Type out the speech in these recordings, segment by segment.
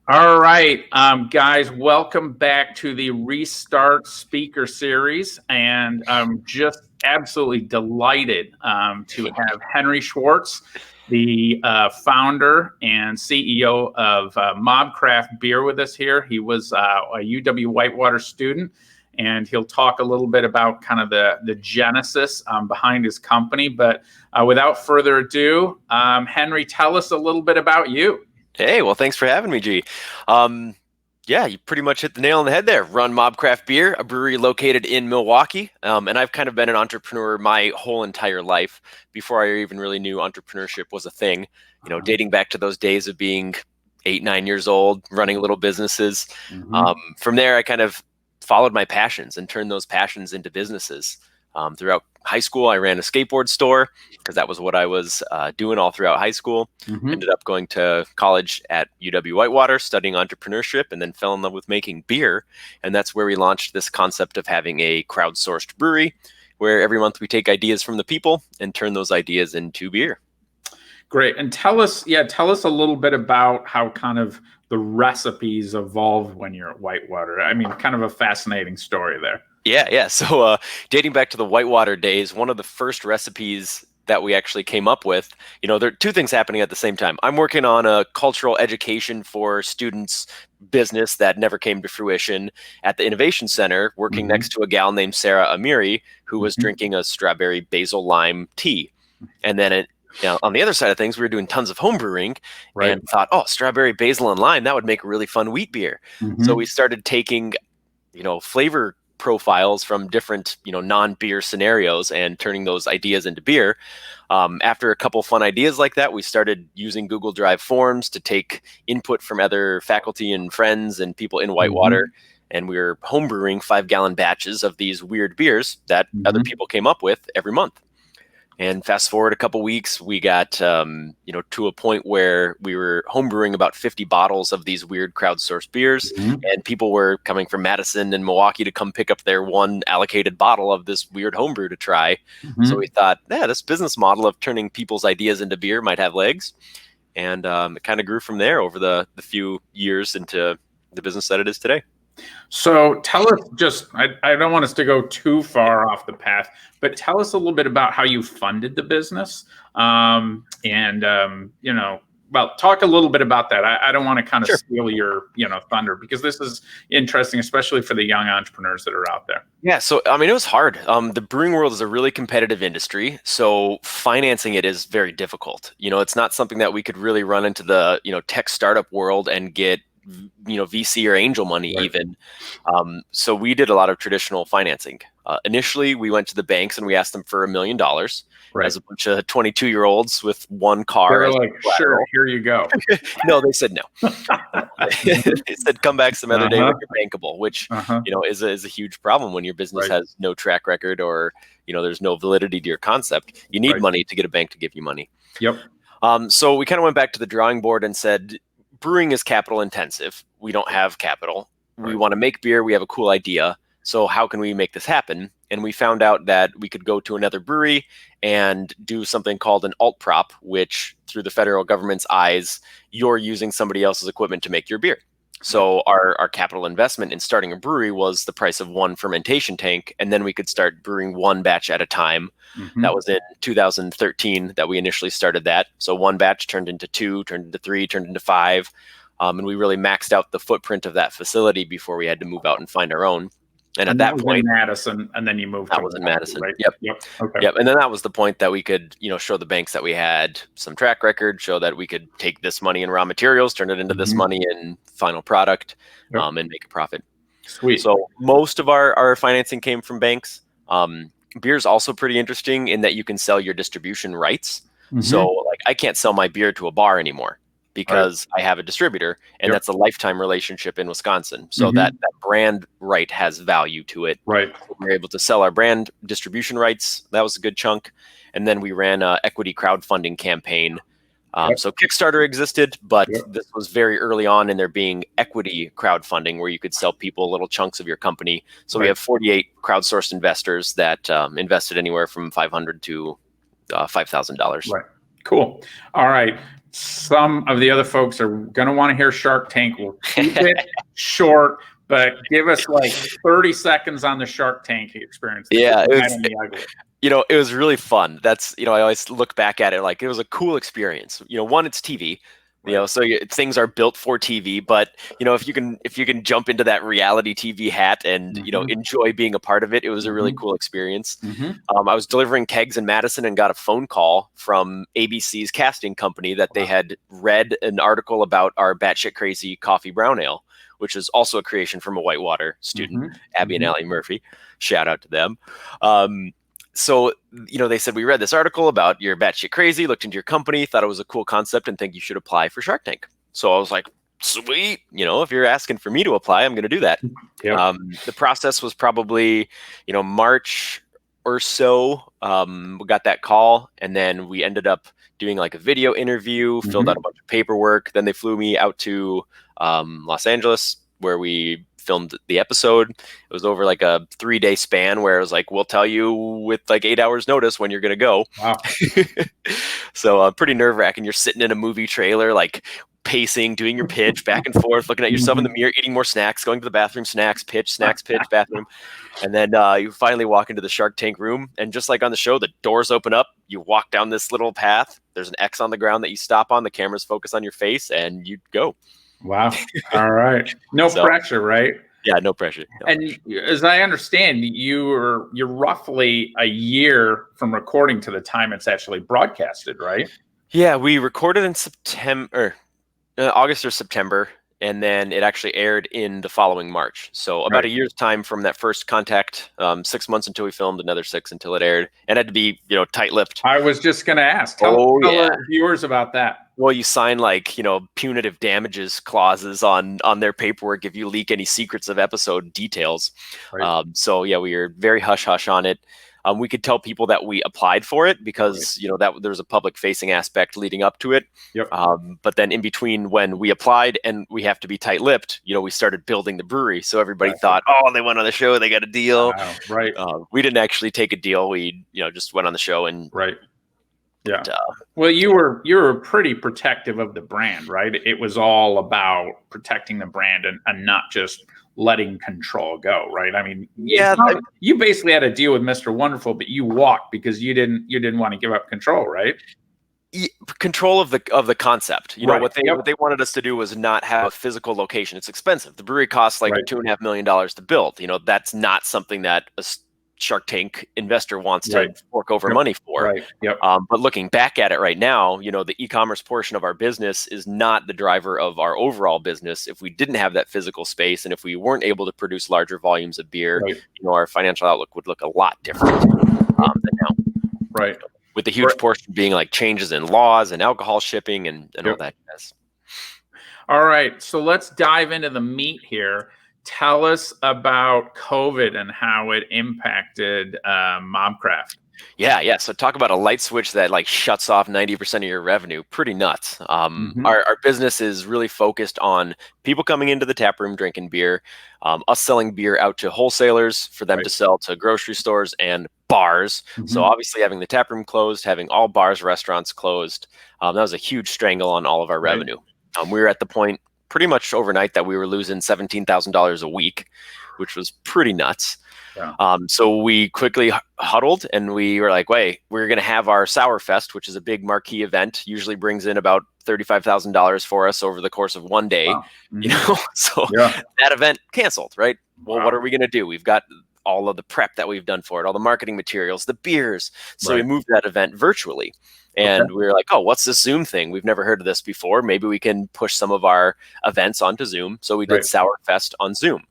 All right, guys, welcome back to the Restart Speaker Series. And I'm just absolutely delighted to have Henry Schwartz, the founder and CEO of Mobcraft Beer, with us here. He was a UW Whitewater student, and he'll talk a little bit about kind of the genesis behind his company. But without further ado, Henry, tell us a little bit about you. Hey, well, thanks for having me, G. Yeah, you pretty much hit the nail on the head there. Run Mobcraft Beer, a brewery located in Milwaukee. And I've kind of been an entrepreneur my whole entire life before I even really knew entrepreneurship was a thing. Dating back to those days of being 8, 9 years old, running little businesses. From there, I kind of followed my passions and turned those passions into businesses. Throughout high school, I ran a skateboard store because that was what I was doing all throughout high school. Ended up going to college at UW Whitewater, studying entrepreneurship, and then fell in love with making beer. And that's where we launched this concept of having a crowdsourced brewery, where every month we take ideas from the people and turn those ideas into beer. Great. And tell us a little bit about how kind of the recipes evolved when you're at Whitewater. I mean, kind of a fascinating story there. Yeah. So dating back to the Whitewater days, one of the first recipes that we actually came up with, there are two things happening at the same time. I'm working on a cultural education for students business that never came to fruition at the Innovation Center, working next to a gal named Sarah Amiri, who was drinking a strawberry basil lime tea. And then on the other side of things, we were doing tons of home brewing and thought, strawberry basil and lime, that would make a really fun wheat beer. So we started taking, flavor profiles from different, non-beer scenarios and turning those ideas into beer. After a couple fun ideas like that, we started using Google Drive forms to take input from other faculty and friends and people in Whitewater. And we were homebrewing 5-gallon batches of these weird beers that other people came up with every month. And fast forward a couple weeks, we got, to a point where we were homebrewing about 50 bottles of these weird crowdsourced beers. And people were coming from Madison and Milwaukee to come pick up their one allocated bottle of this weird homebrew to try. So we thought, this business model of turning people's ideas into beer might have legs. And it kind of grew from there over the few years into the business that it is today. So tell us I don't want us to go too far off the path, but tell us a little bit about how you funded the business. Talk a little bit about that. I don't want to kind of steal your, thunder, because this is interesting, especially for the young entrepreneurs that are out there. Yeah. So, it was hard. The brewing world is a really competitive industry. So financing it is very difficult. It's not something that we could really run into the, tech startup world and get VC or angel money even. So we did a lot of traditional financing. Initially, we went to the banks and we asked them for $1 million as a bunch of 22-year-olds with one car. They're like, sure, here you go. No, they said no. They said, come back some other day when you're bankable, which, is a huge problem when your business has no track record or, there's no validity to your concept. You need money to get a bank to give you money. Yep. So we kind of went back to the drawing board and said, brewing is capital intensive. We don't have capital. We want to make beer. We have a cool idea. So how can we make this happen? And we found out that we could go to another brewery and do something called an alt prop, which through the federal government's eyes, you're using somebody else's equipment to make your beer. So our capital investment in starting a brewery was the price of one fermentation tank. And then we could start brewing one batch at a time. That was in 2013 that we initially started that. So one batch turned into 2, turned into 3, turned into 5. And we really maxed out the footprint of that facility before we had to move out and find our own. And at that point, in Madison, and then you moved. That was in Madison, right? Yep. Okay. Yep. And then that was the point that we could, show the banks that we had some track record, show that we could take this money in raw materials, turn it into this money in final product, and make a profit. Sweet. So most of our financing came from banks. Beer is also pretty interesting in that you can sell your distribution rights. So like I can't sell my beer to a bar anymore because I have a distributor, and that's a lifetime relationship in Wisconsin. So that brand right has value to it. Right. We were able to sell our brand distribution rights. That was a good chunk. And then we ran an equity crowdfunding campaign. So Kickstarter existed, but this was very early on in there being equity crowdfunding where you could sell people little chunks of your company. So we have 48 crowdsourced investors that invested anywhere from $500 to $5,000. Right. Cool. All right. some of the other folks are going to want to hear Shark Tank. We'll keep it short, but give us like 30 seconds on the Shark Tank experience. Yeah, it was really fun. That's, I always look back at it like it was a cool experience. One, it's TV. So things are built for TV, but if you can jump into that reality TV hat and enjoy being a part of it, it was a really cool experience. I was delivering kegs in Madison and got a phone call from ABC's casting company that they had read an article about our batshit crazy coffee brown ale, which is also a creation from a Whitewater student, Abby and Allie Murphy. Shout out to them. So, they said, we read this article about your batshit crazy, looked into your company, thought it was a cool concept, and think you should apply for Shark Tank. So I was like, sweet, if you're asking for me to apply, I'm going to do that. Yep. The process was probably, March or so. We got that call, and then we ended up doing like a video interview, filled out a bunch of paperwork. Then they flew me out to Los Angeles, where we filmed the episode. It was over like a 3-day span where it was like, we'll tell you with like 8 hours notice when you're going to go. Wow. So pretty nerve wracking. You're sitting in a movie trailer, like pacing, doing your pitch back and forth, looking at yourself in the mirror, eating more snacks, going to the bathroom, snacks, pitch, bathroom. And then you finally walk into the Shark Tank room. And just like on the show, the doors open up. You walk down this little path. There's an X on the ground that you stop on. The cameras focus on your face and you go. Wow. All right. No pressure, right? Yeah, no pressure. No. And as I understand, you're roughly a year from recording to the time it's actually broadcasted, right? Yeah, we recorded in August or September, and then it actually aired in the following March. So about a year's time from that first contact, 6 months until we filmed, another 6 until it aired, and had to be, tight-lipped. I was just going to ask. Tell our viewers about that. Well, you sign like, punitive damages clauses on their paperwork if you leak any secrets of episode details. Right. So yeah, we were very hush-hush on it. We could tell people that we applied for it because, that there was a public facing aspect leading up to it. Yep. But then in between when we applied and we have to be tight-lipped, we started building the brewery. So everybody thought, oh, they went on the show, they got a deal. Right. We didn't actually take a deal. We, just went on the show and yeah. Well, you were pretty protective of the brand, right? It was all about protecting the brand and not just letting control go, right? I mean, you basically had a deal with Mr. Wonderful, but you walked because you didn't want to give up control, right? Control of the concept. What they wanted us to do was not have a physical location. It's expensive. The brewery costs like $2.5 million to build. That's not something that a Shark Tank investor wants to fork over money for. Right. Yep. But looking back at it right now, the e-commerce portion of our business is not the driver of our overall business. If we didn't have that physical space and if we weren't able to produce larger volumes of beer, our financial outlook would look a lot different than now. Right. With the huge portion being like changes in laws and alcohol shipping and all that jazz. All right. So let's dive into the meat here. Tell us about COVID and how it impacted Mobcraft. Yeah. So talk about a light switch that like shuts off 90% of your revenue. Pretty nuts. Our business is really focused on people coming into the tap room drinking beer, us selling beer out to wholesalers for them to sell to grocery stores and bars. So obviously having the tap room closed, having all bars, restaurants closed, that was a huge strangle on all of our revenue. We were at the point pretty much overnight that we were losing $17,000 a week, which was pretty nuts. Yeah. So we quickly huddled and we were like, wait, we're going to have our Sour Fest, which is a big marquee event, usually brings in about $35,000 for us over the course of one day. Wow. So that event canceled, right? Well, what are we going to do? We've got all of the prep that we've done for it, all the marketing materials, the beers. So we moved that event virtually. And we were like, oh, what's this Zoom thing? We've never heard of this before. Maybe we can push some of our events onto Zoom. So we did Sour Fest on Zoom.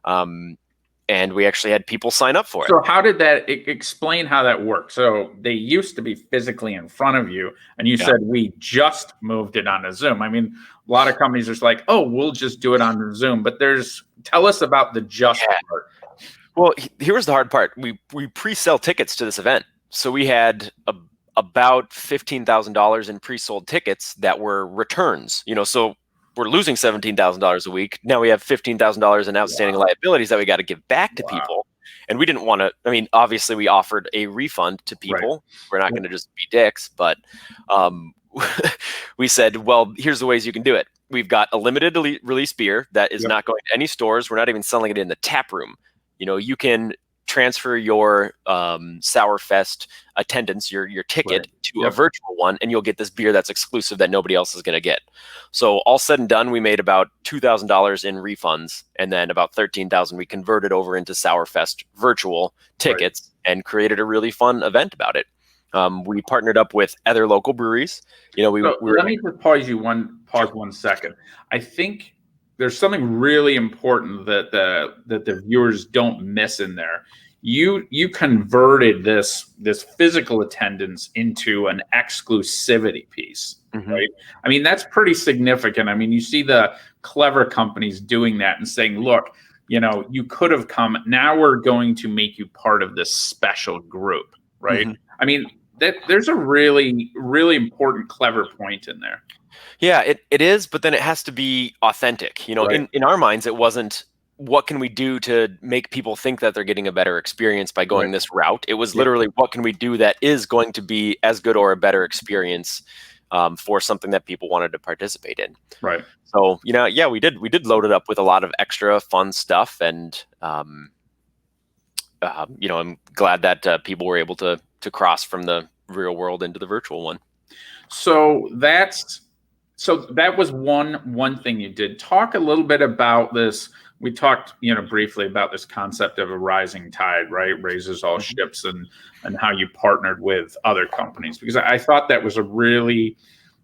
And we actually had people sign up for it. So how did that explain how that worked? So they used to be physically in front of you, and you said we just moved it onto Zoom. I mean, a lot of companies are like, oh, we'll just do it on Zoom. But tell us about the just part. Well, here's the hard part. We pre-sell tickets to this event. So we had about $15,000 in pre-sold tickets that were returns. So we're losing $17,000 a week. Now we have $15,000 in outstanding liabilities that we got to give back to people. And we didn't want to, obviously we offered a refund to people. We're not going to just be dicks, but we said, well, here's the ways you can do it. We've got a limited release beer that is Yep. not going to any stores. We're not even selling it in the tap room. You can transfer your Sourfest attendance, your ticket, Right. to a Yep. virtual one, and you'll get this beer that's exclusive that nobody else is going to get. So all said and done, we made about $2,000 in refunds, and then about $13,000 we converted over into Sourfest virtual tickets and created a really fun event about it. We partnered up with other local breweries. So let me just pause 1 second. I think there's something really important that the viewers don't miss in there. You converted this physical attendance into an exclusivity piece, right? I mean, that's pretty significant. I mean, you see the clever companies doing that and saying, look, you could have come. Now we're going to make you part of this special group, right? I mean, there's a really, really important, clever point in there. Yeah, it is, but then it has to be authentic. Right. In our minds, it wasn't what can we do to make people think that they're getting a better experience by going this route. It was literally what can we do that is going to be as good or a better experience for something that people wanted to participate in. Right. So, we did load it up with a lot of extra fun stuff, and I'm glad that people were able to cross from the real world into the virtual one. So that was one thing you did. Talk a little bit about this. We talked, briefly about this concept of a rising tide, right? Raises all ships, and how you partnered with other companies, because I thought that was a really,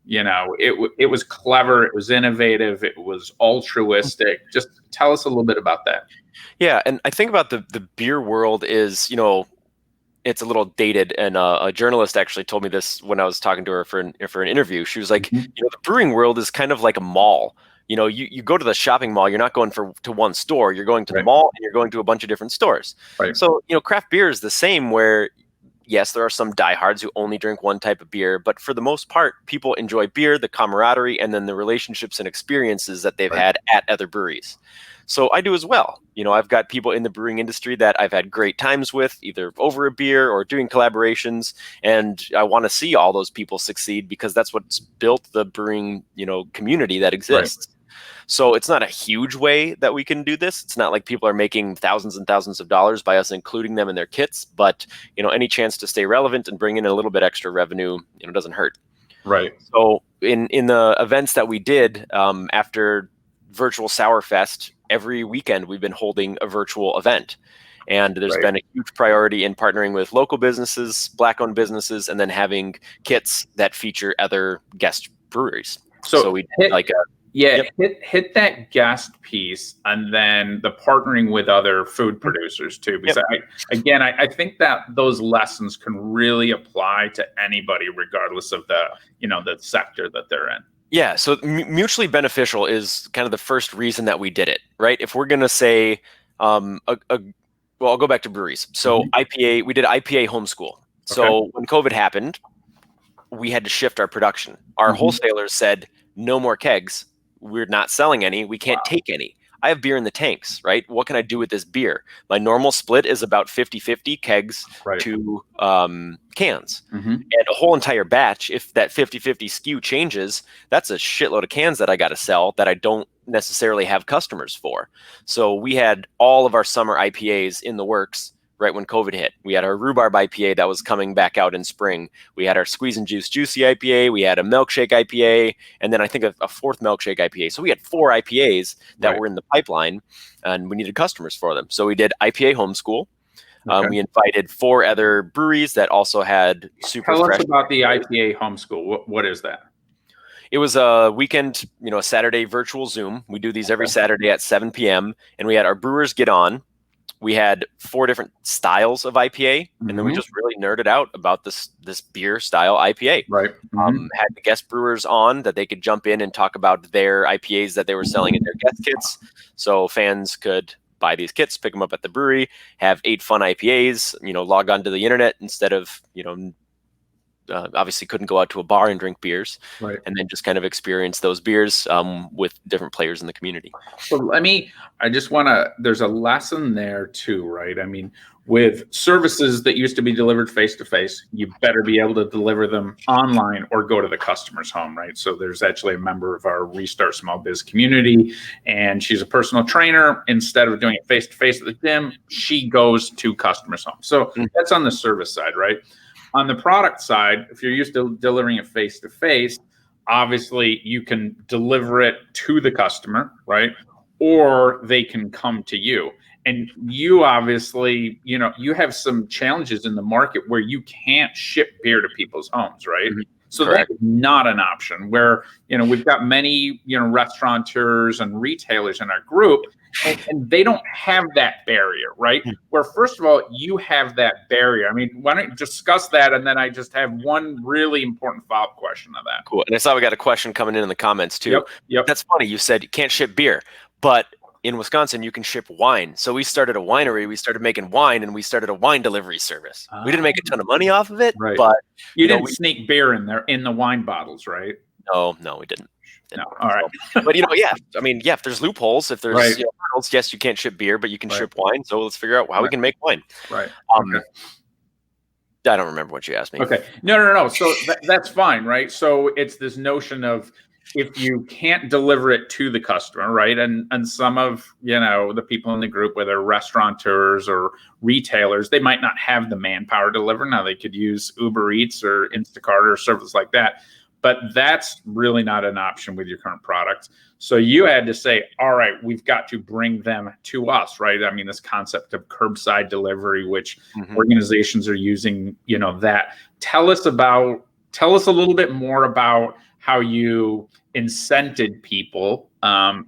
it was clever, it was innovative, it was altruistic. Just tell us a little bit about that. Yeah, and I think about the beer world is, it's a little dated, and a journalist actually told me this when I was talking to her for an interview. She was like, the brewing world is kind of like a mall. You go to the shopping mall, you're not going to one store, you're going to the mall, and you're going to a bunch of different stores. Right. So, craft beer is the same, where yes, there are some diehards who only drink one type of beer, but for the most part, people enjoy beer, the camaraderie, and then the relationships and experiences that they've had at other breweries. So I do as well. I've got people in the brewing industry that I've had great times with, either over a beer or doing collaborations, and I want to see all those people succeed, because that's what's built the brewing, community that exists. So it's not a huge way that we can do this. It's not like people are making thousands and thousands of dollars by us including them in their kits, but any chance to stay relevant and bring in a little bit extra revenue, doesn't hurt. Right. So in the events that we did after Virtual Sourfest, every weekend we've been holding a virtual event. And there's been a huge priority in partnering with local businesses, Black-owned businesses, and then having kits that feature other guest breweries. So we did hit that guest piece, and then the partnering with other food producers too. Because I think that those lessons can really apply to anybody, regardless of the sector that they're in. Yeah, so mutually beneficial is kind of the first reason that we did it, right? If we're going to say, well, I'll go back to breweries. So IPA, we did IPA homeschool. So when COVID happened, we had to shift our production. Our wholesalers said, no more kegs. We're not selling any. We can't take any. I have beer in the tanks, right? What can I do with this beer? My normal split is about 50-50 kegs to cans. And a whole entire batch, if that 50-50 SKU changes, that's a shitload of cans that I got to sell that I don't necessarily have customers for. So we had all of our summer IPAs in the works right when COVID hit. We had our rhubarb IPA that was coming back out in spring. We had our squeeze and juice juicy IPA. We had a milkshake IPA, and then I think a fourth milkshake IPA. So we had 4 IPAs that were in the pipeline, and we needed customers for them. So we did IPA homeschool. We invited 4 other breweries that also had super fresh. Tell us about the IPA homeschool. What is that? It was a weekend, a Saturday virtual Zoom. We do these every Saturday at 7 p.m. And we had our brewers get on. We had 4 different styles of IPA, and then we just really nerded out about this beer style IPA. Had the guest brewers on that they could jump in and talk about their IPAs that they were selling in their guest kits. So fans could buy these kits, pick them up at the brewery, have 8 fun IPAs, log on to the internet instead of, obviously couldn't go out to a bar and drink beers, Right. and then just kind of experience those beers with different players in the community. So I just want to, there's a lesson there too, right? I mean, with services that used to be delivered face to face, you better be able to deliver them online or go to the customer's home, right? So there's actually a member of our Restart Small Biz community, and she's a personal trainer. Instead of doing it face to face at the gym, she goes to customers' home. So that's on the service side, right? On the product side, if you're used to delivering it face to face, obviously you can deliver it to the customer, right? Or they can come to you. And you obviously, you have some challenges in the market where you can't ship beer to people's homes, right? So Correct. that's not an option where, we've got many, restaurateurs and retailers in our group, and they don't have that barrier, right? Where first of all, you have that barrier. I mean, why don't you discuss that? And then I just have one really important follow-up question on that. Cool. And I saw we got a question coming in the comments too. Yep. That's funny. You said you can't ship beer, but in Wisconsin, you can ship wine. So we started a winery. We started making wine, and we started a wine delivery service. We didn't make a ton of money off of it, right. but you didn't sneak beer in there in the wine bottles, right? No, we didn't. No. All right. But yeah, I mean, if there's loopholes, if there's hurdles, yes, you can't ship beer, but you can ship wine. So let's figure out how we can make wine. Right. Okay. I don't remember what you asked me. Okay. No. So that's fine, right? So it's this notion of if you can't deliver it to the customer, right? And some of, the people in the group, whether restaurateurs or retailers, they might not have the manpower to deliver. Now they could use Uber Eats or Instacart or service like that. But that's really not an option with your current product. So you had to say, all right, we've got to bring them to us, right? I mean, this concept of curbside delivery, which organizations are using, that. Tell us a little bit more about how you incented people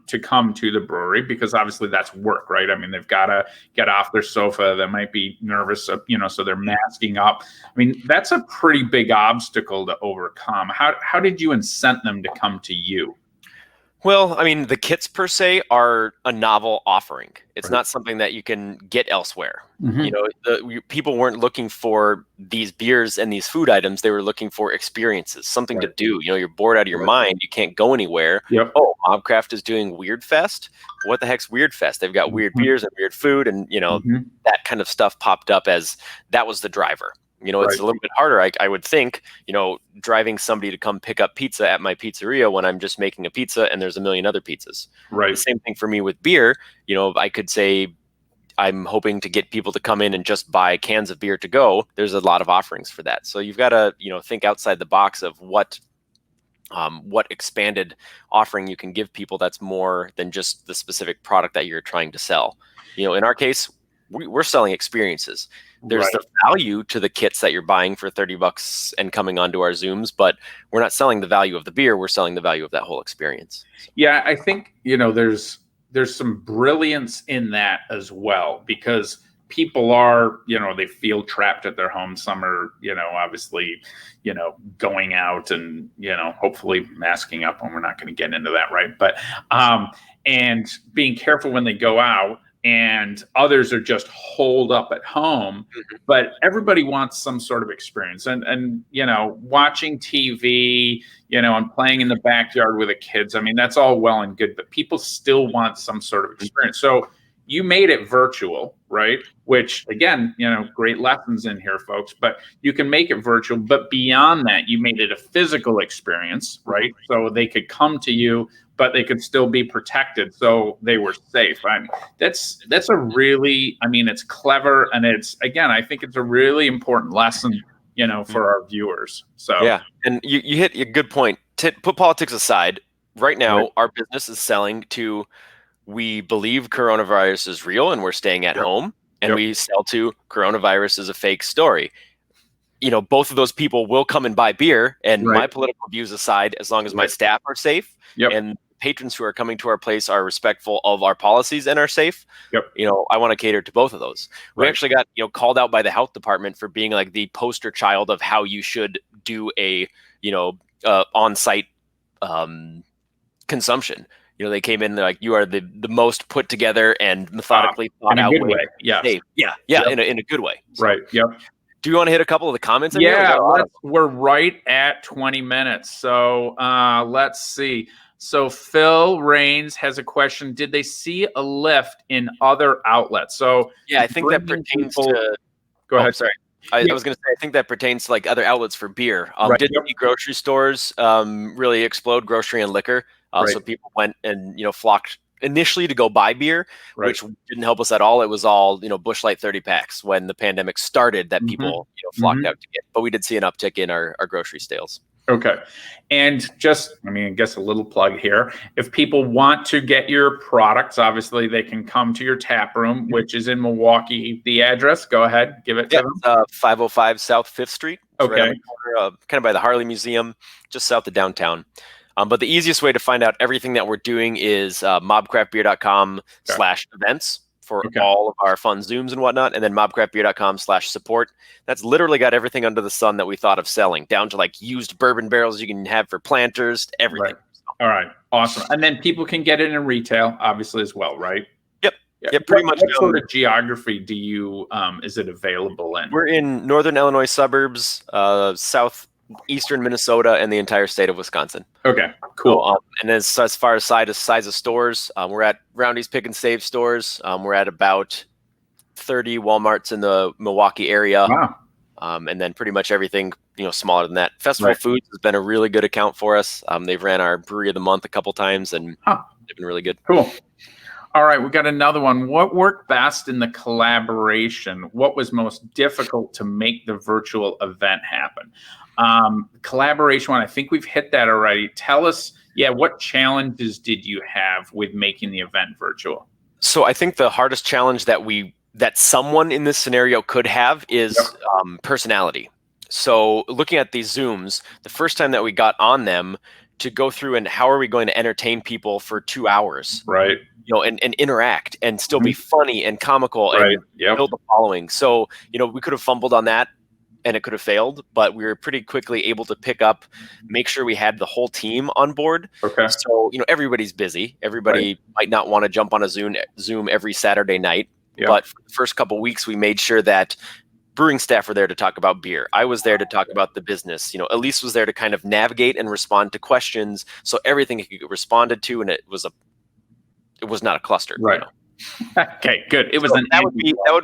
to come to the brewery, because obviously that's work, right? I mean, they've got to get off their sofa. They might be nervous, so they're masking up. I mean, that's a pretty big obstacle to overcome. How did you incent them to come to you? Well, I mean, the kits per se are a novel offering. It's not something that you can get elsewhere. People weren't looking for these beers and these food items. They were looking for experiences, something to do. You're bored out of your mind. You can't go anywhere. Oh, Mobcraft is doing Weird Fest. What the heck's Weird Fest? They've got weird beers and weird food, and that kind of stuff popped up as that was the driver. It's a little bit harder, I would think, driving somebody to come pick up pizza at my pizzeria when I'm just making a pizza and there's a million other pizzas. Right. The same thing for me with beer. I could say I'm hoping to get people to come in and just buy cans of beer to go. There's a lot of offerings for that. So you've got to, think outside the box of what expanded offering you can give people that's more than just the specific product that you're trying to sell. In our case, we're selling experiences. There's the value to the kits that you're buying for $30 and coming onto our Zooms, but we're not selling the value of the beer. We're selling the value of that whole experience. Yeah, I think, there's some brilliance in that as well, because people are, they feel trapped at their home. Some are, obviously, going out and, hopefully masking up, and we're not going to get into that, right? But, and being careful when they go out. And others are just holed up at home, but everybody wants some sort of experience. And watching TV, and playing in the backyard with the kids. I mean, that's all well and good, but people still want some sort of experience. So you made it virtual, right? Which again, great lessons in here, folks, but you can make it virtual, but beyond that, you made it a physical experience, right? So they could come to you, but they could still be protected, so they were safe. I mean, that's a really, it's clever, and I think it's a really important lesson, for our viewers. So yeah, and you hit a good point. Put politics aside. Right now, our business is selling to. We believe coronavirus is real, and we're staying at home, and we sell to coronavirus is a fake story. Both of those people will come and buy beer, and my political views aside, as long as my staff are safe and patrons who are coming to our place are respectful of our policies and are safe. I want to cater to both of those. We actually got, called out by the health department for being like the poster child of how you should do a, on-site consumption. They came in, they're like, you are the most put together and methodically thought out way. Yeah. In a good way. So, right. Yep. Do you want to hit a couple of the comments in here? Yeah, we're right at 20 minutes. So let's see. So Phil Rains has a question. Did they see a lift in other outlets? So yeah, I think that pertains to. Go ahead. Sorry. I was going to say, I think that pertains to like other outlets for beer. Right. Did see grocery stores really explode, grocery and liquor. So people went and flocked initially to go buy beer, which didn't help us at all. It was all Busch Light 30 packs when the pandemic started that people flocked out to get. But we did see an uptick in our grocery sales. Okay. And just, I guess a little plug here. If people want to get your products, obviously they can come to your tap room, which is in Milwaukee. The address, go ahead, give it to them. 505 South 5th Street. Okay. Right on the corner, kind of by the Harley Museum, just south of downtown. But the easiest way to find out everything that we're doing is mobcraftbeer.com/events. For all of our fun Zooms and whatnot, and then mobcraftbeer.com/support. That's literally got everything under the sun that we thought of selling, down to like used bourbon barrels you can have for planters, everything. All right, awesome. And then people can get it in retail, obviously, as well, right? Yep, pretty much. What sort of geography do you is it available in? We're in northern Illinois suburbs, southeastern Minnesota, and the entire state of Wisconsin. Okay, cool. So, and as far as size of stores, we're at Roundy's Pick and Save stores. We're at about 30 Walmarts in the Milwaukee area. Wow. And then pretty much everything smaller than that. Festival Foods has been a really good account for us. They've ran our Brewery of the Month a couple times, and they've been really good. Cool. All right, we got another one. What worked best in the collaboration? What was most difficult to make the virtual event happen? Collaboration one, I think we've hit that already. Tell us, what challenges did you have with making the event virtual? So I think the hardest challenge that someone in this scenario could have is personality. So looking at these Zooms, the first time that we got on them to go through and how are we going to entertain people for 2 hours? Right. And interact and still be funny and comical and build the following. So, we could have fumbled on that and it could have failed, but we were pretty quickly able to pick up, make sure we had the whole team on board. Okay. So, everybody's busy. Everybody might not want to jump on a Zoom every Saturday night, but for the first couple of weeks, we made sure that brewing staff were there to talk about beer. I was there to talk about the business. Elise was there to kind of navigate and respond to questions. So everything could get responded to, and it was not a cluster. Right. Okay, good. It was that would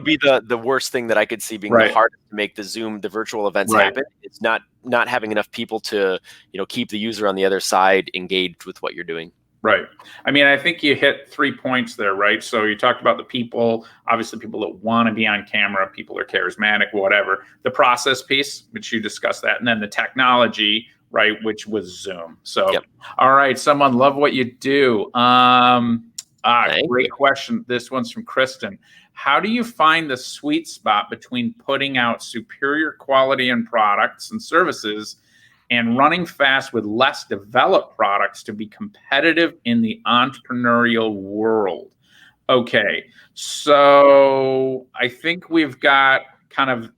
be the worst thing that I could see being the hardest to make the virtual events happen. It's not having enough people to, keep the user on the other side engaged with what you're doing. Right. I think you hit 3 points there, right? So you talked about the people, obviously people that want to be on camera, people are charismatic, whatever. The process piece, which you discussed that, and then the technology, right, which was Zoom. So, all right, someone love what you do. Great question. This one's from Kristen. How do you find the sweet spot between putting out superior quality in products and services and running fast with less developed products to be competitive in the entrepreneurial world? Okay, so I think we've got kind of,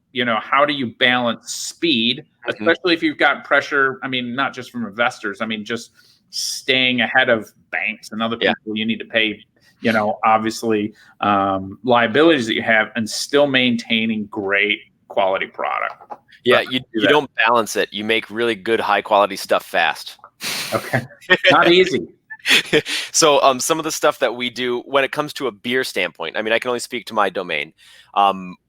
how do you balance speed, especially if you've got pressure, not just from investors, just staying ahead of banks and other people you need to pay, obviously liabilities that you have, and still maintaining great quality product. Yeah, you don't balance it. You make really good, high quality stuff fast. Okay, not easy. So some of the stuff that we do when it comes to a beer standpoint, I can only speak to my domain.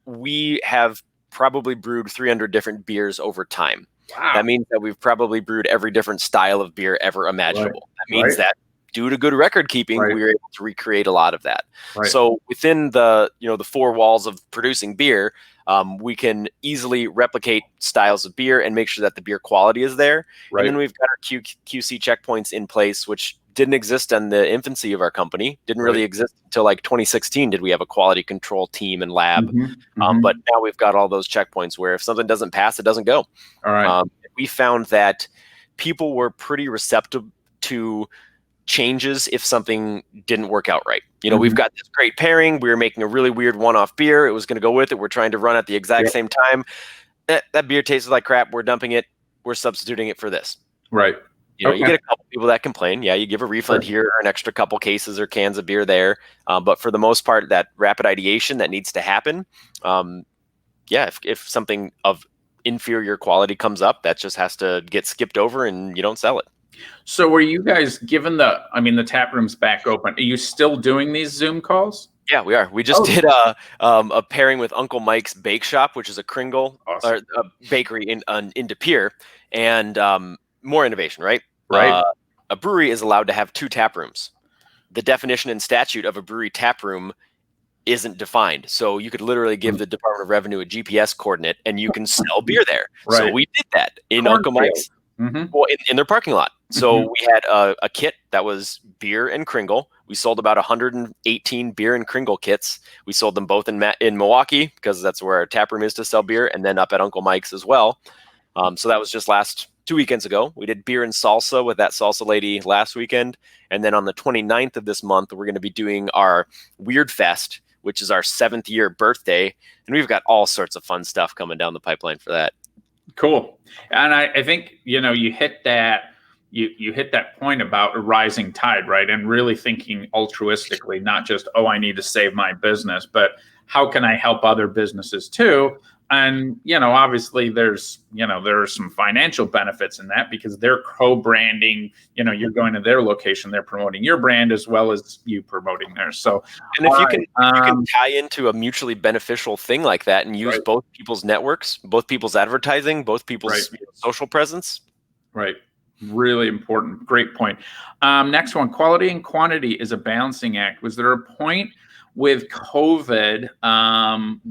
We have probably brewed 300 different beers over time. Wow. That means that we've probably brewed every different style of beer ever imaginable. That means that due to good record keeping, we were able to recreate a lot of that. So within the the four walls of producing beer, we can easily replicate styles of beer and make sure that the beer quality is there. And then we've got our QC checkpoints in place, which didn't exist in the infancy of our company. Didn't really exist until like 2016 did we have a quality control team and lab. But now we've got all those checkpoints where if something doesn't pass, it doesn't go. All right. We found that people were pretty receptive to changes if something didn't work out right. We've got this great pairing. We were making a really weird one-off beer. It was going to go with it. We're trying to run at the exact same time. That beer tasted like crap. We're dumping it. We're substituting it for this. Right. You get a couple people that complain. Yeah, you give a refund here or an extra couple cases or cans of beer there. But for the most part, that rapid ideation that needs to happen, yeah, if something of inferior quality comes up, that just has to get skipped over and you don't sell it. So were you guys given the tap room's back open? Are you still doing these Zoom calls? Yeah, we are. We just Oh, did a pairing with Uncle Mike's Bake Shop, which is a Kringle or awesome. a bakery in De Pere, and more innovation, right? Right. A brewery is allowed to have 2 tap rooms. The definition and statute of a brewery tap room isn't defined. So you could literally give the Department of Revenue a GPS coordinate and you can sell beer there. So Right. we did that in Uncle Cornfield. Mike's, Mm-hmm. well, in their parking lot. So Mhm. we had a kit that was beer and Kringle. We sold about 118 beer and Kringle kits. We sold them both in Milwaukee because that's where our tap room is to sell beer, and then up at Uncle Mike's as well. So that was just 2 weekends ago. We did beer and salsa with that salsa lady last weekend. And then on the 29th of this month, we're going to be doing our Weird Fest, which is our 7th year birthday. And we've got all sorts of fun stuff coming down the pipeline for that. Cool. And I think, you hit that you hit that point about a rising tide, right? And really thinking altruistically, not just, oh, I need to save my business, but how can I help other businesses too? And, obviously there are some financial benefits in that because they're co-branding, you're going to their location, they're promoting your brand as well as you promoting theirs. So, And if you can right, tie into a mutually beneficial thing like that and use right, both people's networks, both people's advertising, both right. people's social presence. Right. Really important. Great point. Next one, quality and quantity is a balancing act. Was there a point with COVID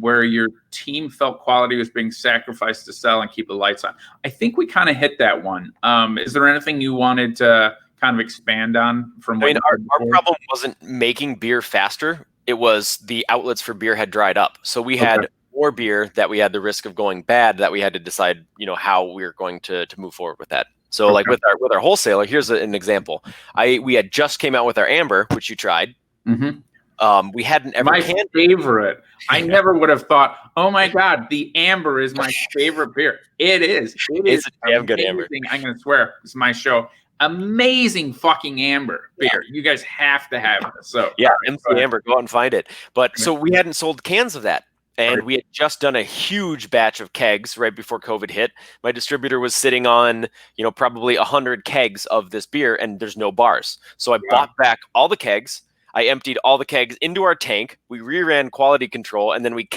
where your team felt quality was being sacrificed to sell and keep the lights on? I think we kind of hit that one. Is there anything you wanted to kind of expand on from what I mean, you our, said our before? problem wasn't making beer faster. It was the outlets for beer had dried up. So we Okay. had more beer that we had the risk of going bad that we had to decide, how we were going to move forward with that. So like Okay. with our wholesaler, here's an example. We had just came out with our amber, which you tried. Mm-hmm. We hadn't ever My canned. favorite. I never would have thought, oh my God, the amber is my favorite beer. It is. It is It's a damn good amber. amazing. I'm going to swear. It's my show. Amazing fucking amber beer. You guys have to have it. So, Yeah, all MC right, Amber, go out and find it. But so we hadn't sold cans of that. And right. we had just done a huge batch of kegs right before COVID hit. My distributor was sitting on, probably 100 kegs of this beer, and there's no bars. So I Wow. bought back all the kegs. I emptied all the kegs into our tank. We reran quality control, and then we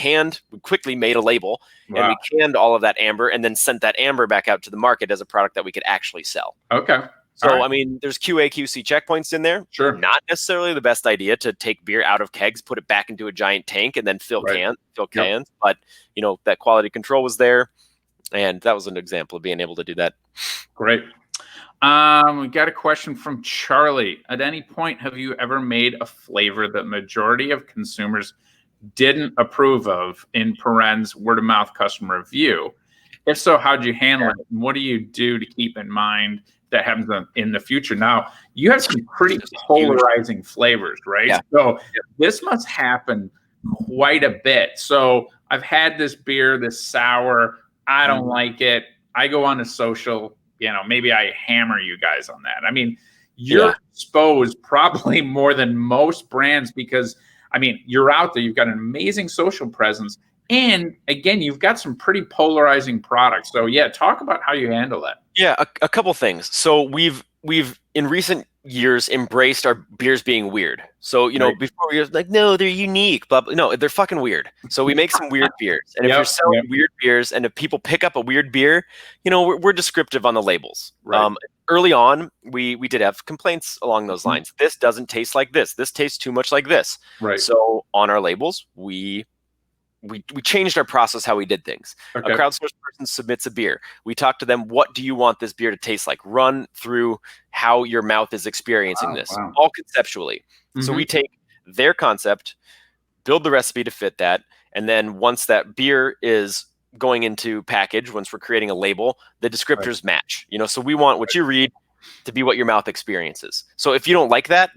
quickly made a label, and Wow. we canned all of that amber, and then sent that amber back out to the market as a product that we could actually sell. Okay. All So, right. I mean, there's QA, QC checkpoints in there. Sure. Not necessarily the best idea to take beer out of kegs, put it back into a giant tank, and then fill Right. cans. But, that quality control was there. And that was an example of being able to do that. Great. We got a question from Charlie. At any point, have you ever made a flavor that majority of consumers didn't approve of, in parens word of mouth customer review? If so, how'd you handle it? And what do you do to keep in mind that happens in the future? Now, you have some pretty polarizing flavors, right? Yeah. So this must happen quite a bit. So I've had this beer, this sour. I don't like it. I go on a social, maybe I hammer you guys on that. I mean, you're exposed probably more than most brands because, you're out there. You've got an amazing social presence. And again, you've got some pretty polarizing products. So yeah, talk about how you handle that. Yeah, a couple things. So we've in recent years embraced our beers being weird. So Right. before we were like, no, they're unique, but no, they're fucking weird. So we make some weird beers, and if you're selling weird beers, and if people pick up a weird beer, we're descriptive on the labels. Right. Early on, we did have complaints along those lines. This doesn't taste like this. This tastes too much like this. Right. So on our labels, we changed our process, how we did things. Okay. A crowdsourced person submits a beer. We talk to them, what do you want this beer to taste like? Run through how your mouth is experiencing this, all conceptually. So we take their concept, build the recipe to fit that, and then once that beer is going into package, once we're creating a label, the descriptors match. So we want what you read to be what your mouth experiences. So if you don't like that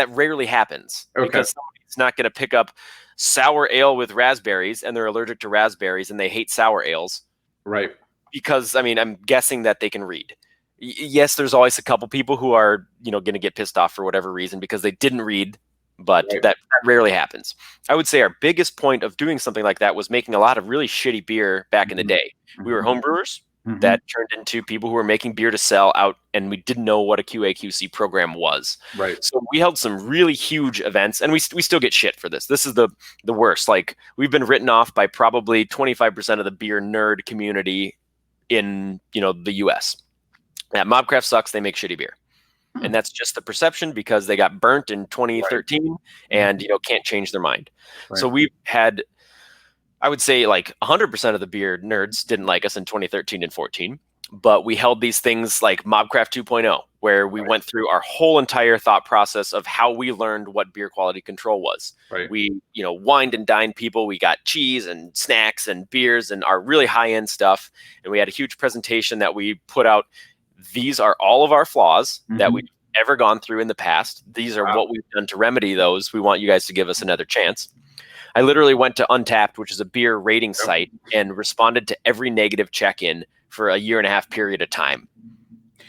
rarely happens, because somebody's not going to pick up sour ale with raspberries and they're allergic to raspberries and they hate sour ales. Right. Because, I'm guessing that they can read. Yes, there's always a couple people who are, going to get pissed off for whatever reason because they didn't read but Right. that rarely happens. I would say our biggest point of doing something like that was making a lot of really shitty beer back in the day. We were home brewers that turned into people who were making beer to sell out, and we didn't know what a QA/QC program was. Right. So we held some really huge events, and we still get shit for this. This is the worst. Like, we've been written off by probably 25% of the beer nerd community in the US. That Mobcraft sucks. They make shitty beer. And that's just the perception because they got burnt in 2013 and can't change their mind. Right. So we've had, I would say, like 100% of the beer nerds didn't like us in 2013 and 14, but we held these things like Mobcraft 2.0, where we went through our whole entire thought process of how we learned what beer quality control was. Right. We wined and dined people. We got cheese and snacks and beers and our really high end stuff, and we had a huge presentation that we put out. These are all of our flaws that we've ever gone through in the past. These are what we've done to remedy those. We want you guys to give us another chance. I literally went to Untapped, which is a beer rating site, and responded to every negative check-in for a 1.5 year period of time.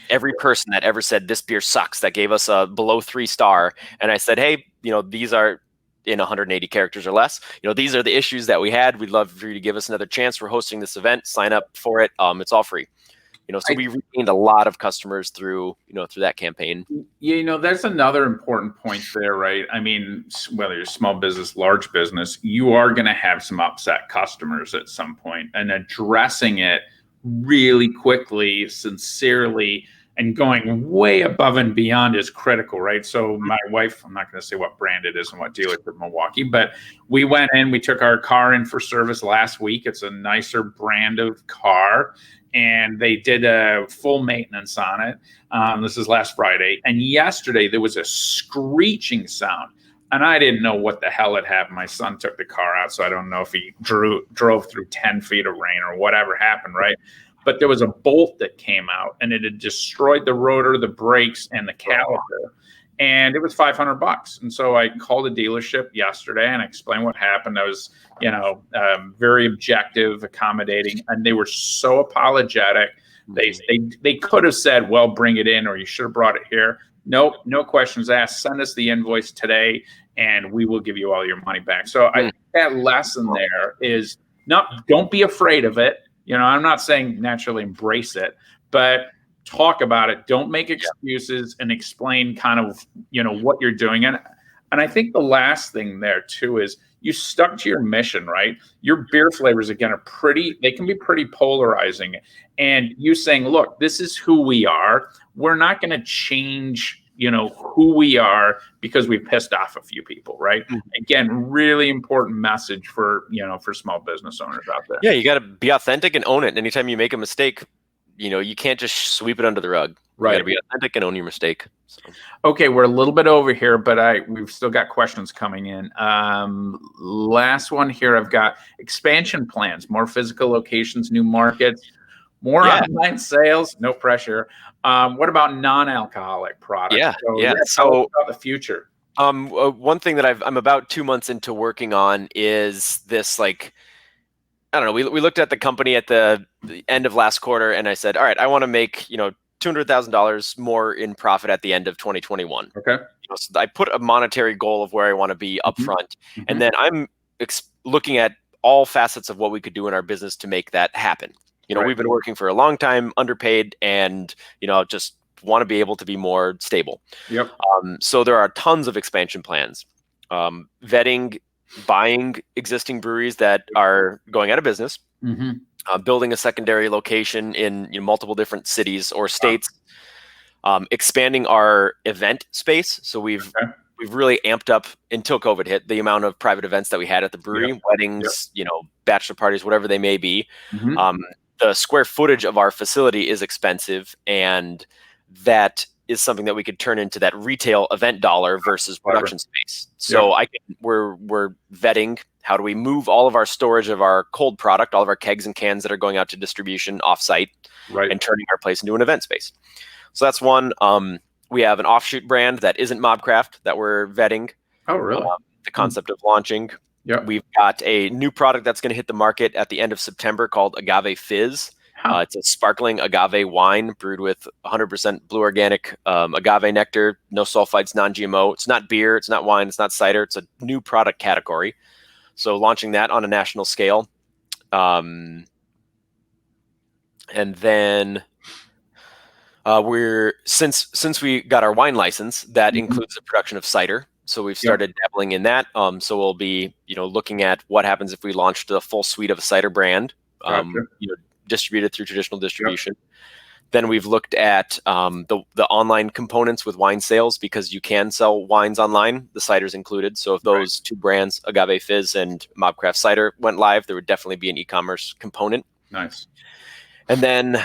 Every person that ever said this beer sucks, that gave us a below 3-star, and I said, hey, these are in 180 characters or less. These are the issues that we had. We'd love for you to give us another chance. We're hosting this event. Sign up for it. It's all free. So we regained a lot of customers through that campaign. There's another important point there, right? I mean, whether you're small business, large business, you are going to have some upset customers at some point, and addressing it really quickly, sincerely, and going way above and beyond is critical, right? So my wife, I'm not going to say what brand it is and what dealership in Milwaukee, but we went in, we took our car in for service last week. It's a nicer brand of car, and they did a full maintenance on it. This is last Friday. And yesterday there was a screeching sound, and I didn't know what the hell had happened. My son took the car out, so I don't know if he drove through 10 feet of rain or whatever happened, right? But there was a bolt that came out, and it had destroyed the rotor, the brakes, and the caliper. And it was $500. And so I called the dealership yesterday and explained what happened. I was, very objective, accommodating, and they were so apologetic. They could have said, well, bring it in, or you should have brought it here. Nope, no questions asked. Send us the invoice today, and we will give you all your money back. So I think that lesson there is don't be afraid of it. I'm not saying naturally embrace it, but talk about it. Don't make excuses, and explain kind of, what you're doing. And I think the last thing there too is you stuck to your mission, right? Your beer flavors, again, they can be pretty polarizing. And you saying, look, this is who we are. We're not going to change, who we are because we pissed off a few people, right? Again, really important message for small business owners out there. Yeah, you got to be authentic and own it. Anytime you make a mistake, you can't just sweep it under the rug. Right. You got to be authentic and own your mistake. So. Okay, we're a little bit over here, but we've still got questions coming in. Last one here, I've got expansion plans, more physical locations, new markets, more online sales, no pressure. What about non-alcoholic products? So about the future. One thing that I'm about 2 months into working on is this, like, I don't know. We looked at the company at the end of last quarter, and I said, all right, I want to make, $200,000 more in profit at the end of 2021. Okay. So I put a monetary goal of where I want to be upfront, and then I'm looking at all facets of what we could do in our business to make that happen. We've been working for a long time, underpaid, and just want to be able to be more stable. Yep. So there are tons of expansion plans, vetting, buying existing breweries that are going out of business, building a secondary location in multiple different cities or states, expanding our event space. So we've really amped up, until COVID hit, the amount of private events that we had at the brewery, weddings, bachelor parties, whatever they may be. The square footage of our facility is expensive, and that is something that we could turn into that retail event dollar versus production space. So we're vetting, how do we move all of our storage of our cold product, all of our kegs and cans that are going out to distribution offsite, and turning our place into an event space. So that's one. We have an offshoot brand that isn't Mobcraft that we're vetting. Oh, really? The concept of launching. Yeah. We've got a new product that's going to hit the market at the end of September called Agave Fizz. Huh. It's a sparkling agave wine brewed with 100% blue organic agave nectar, no sulfites, non-GMO. It's not beer, it's not wine, it's not cider. It's a new product category. So launching that on a national scale. And then since we got our wine license, that Mhm. includes the production of cider. So we've Yep. started dabbling in that. So we'll be, looking at what happens if we launched a full suite of a cider brand, Gotcha. distributed through traditional Yep. distribution. Then we've looked at the online components with wine sales, because you can sell wines online, the cider's included. So if those two brands, Agave Fizz and Mobcraft Cider, went live, there would definitely be an e-commerce component. Nice. And then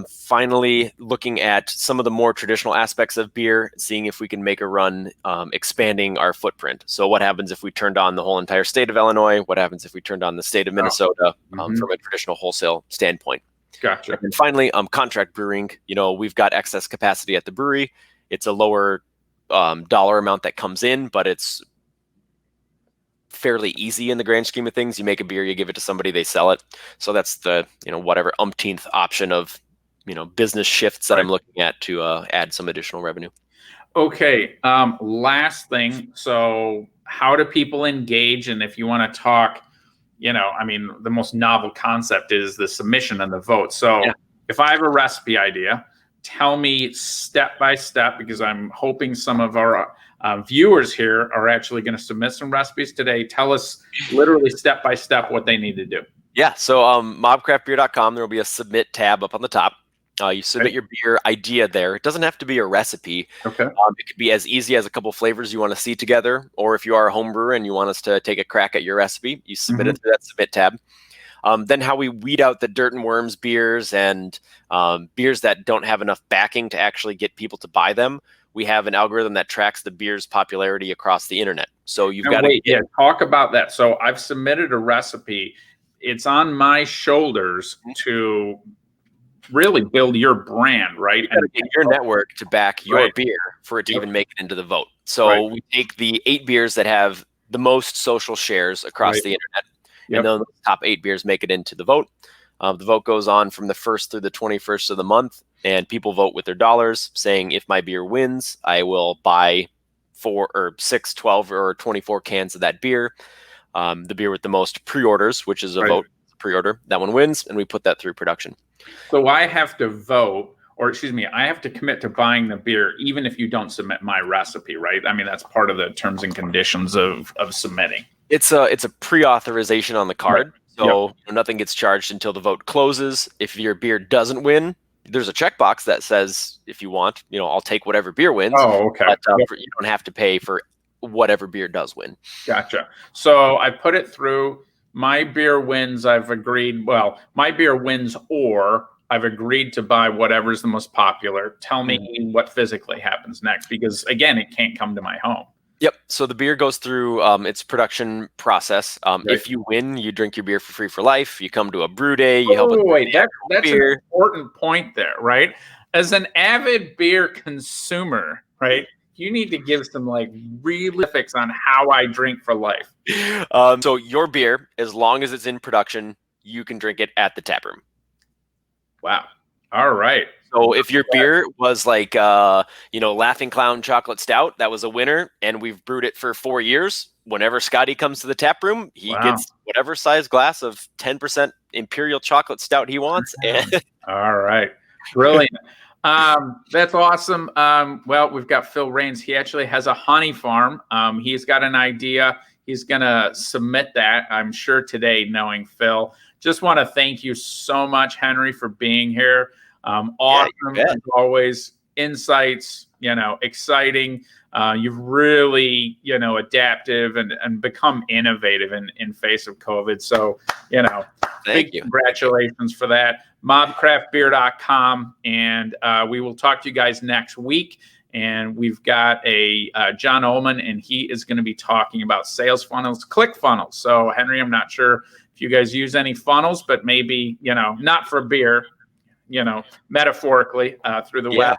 finally, looking at some of the more traditional aspects of beer, seeing if we can make a run expanding our footprint. So what happens if we turned on the whole entire state of Illinois? What happens if we turned on the state of Minnesota from a traditional wholesale standpoint? Gotcha. And finally, contract brewing. We've got excess capacity at the brewery. It's a lower dollar amount that comes in, but it's fairly easy in the grand scheme of things. You make a beer, you give it to somebody, they sell it. So that's the whatever umpteenth option of business shifts that I'm looking at to add some additional revenue. Okay. Last thing. So how do people engage? And if you want to talk, the most novel concept is the submission and the vote. So if I have a recipe idea, tell me step by step, because I'm hoping some of our viewers here are actually going to submit some recipes today. Tell us literally step by step what they need to do. Yeah. So mobcraftbeer.com, there will be a submit tab up on the top. You submit your beer idea there. It doesn't have to be a recipe. Okay. It could be as easy as a couple flavors you want to see together, or if you are a home brewer and you want us to take a crack at your recipe, you submit it through that submit tab. Then how we weed out the dirt and worms beers and beers that don't have enough backing to actually get people to buy them. We have an algorithm that tracks the beer's popularity across the internet. So you've got to talk about that. So I've submitted a recipe. It's on my shoulders to really build your brand, right? And get your network to back your beer for it to even make it into the vote. So we take the 8 beers that have the most social shares across the internet, and then the top 8 beers make it into the vote. The vote goes on from the 1st through the 21st of the month, and people vote with their dollars, saying if my beer wins, I will buy 4 or 6, 12, or 24 cans of that beer. The beer with the most pre-orders, which is a vote pre-order, that one wins, and we put that through production. So I have to vote, or excuse me, I have to commit to buying the beer even if you don't submit my recipe, right? I mean, that's part of the terms and conditions of submitting. It's a pre-authorization on the card. So nothing gets charged until the vote closes. If your beer doesn't win, there's a checkbox that says, if you want, I'll take whatever beer wins. Oh, okay. But you don't have to pay for whatever beer does win. Gotcha. So I put it through. My beer wins. I've agreed. Well, my beer wins, or I've agreed to buy whatever's the most popular. Tell me what physically happens next, because again, it can't come to my home. Yep. So the beer goes through its production process. If you win, you drink your beer for free for life. You come to a brew day. You help. That's an important point there, right? As an avid beer consumer, right? You need to give some real fix on how I drink for life. So your beer, as long as it's in production, you can drink it at the tap room. Wow. All right. So if your beer was Laughing Clown Chocolate Stout, that was a winner, and we've brewed it for 4 years, whenever Scotty comes to the tap room, he gets whatever size glass of 10% Imperial Chocolate Stout he wants. All right. Brilliant. That's awesome. Well, we've got Phil Rains. He actually has a honey farm. He's got an idea. He's going to submit that, I'm sure, today, knowing Phil. Just want to thank you so much, Henry, for being here. Awesome, as always. Insights, exciting. You've really, adaptive and become innovative in face of COVID. So, Thank you. Congratulations for that. Mobcraftbeer.com. And we will talk to you guys next week. And we've got a John Ullman, and he is going to be talking about sales funnels, click funnels. So, Henry, I'm not sure if you guys use any funnels, but maybe, not for beer, metaphorically through the web.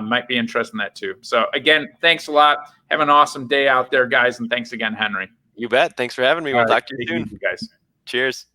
Might be interested in that too. So again, thanks a lot. Have an awesome day out there, guys. And thanks again, Henry. You bet. Thanks for having me. We'll talk to you soon. You guys. Cheers.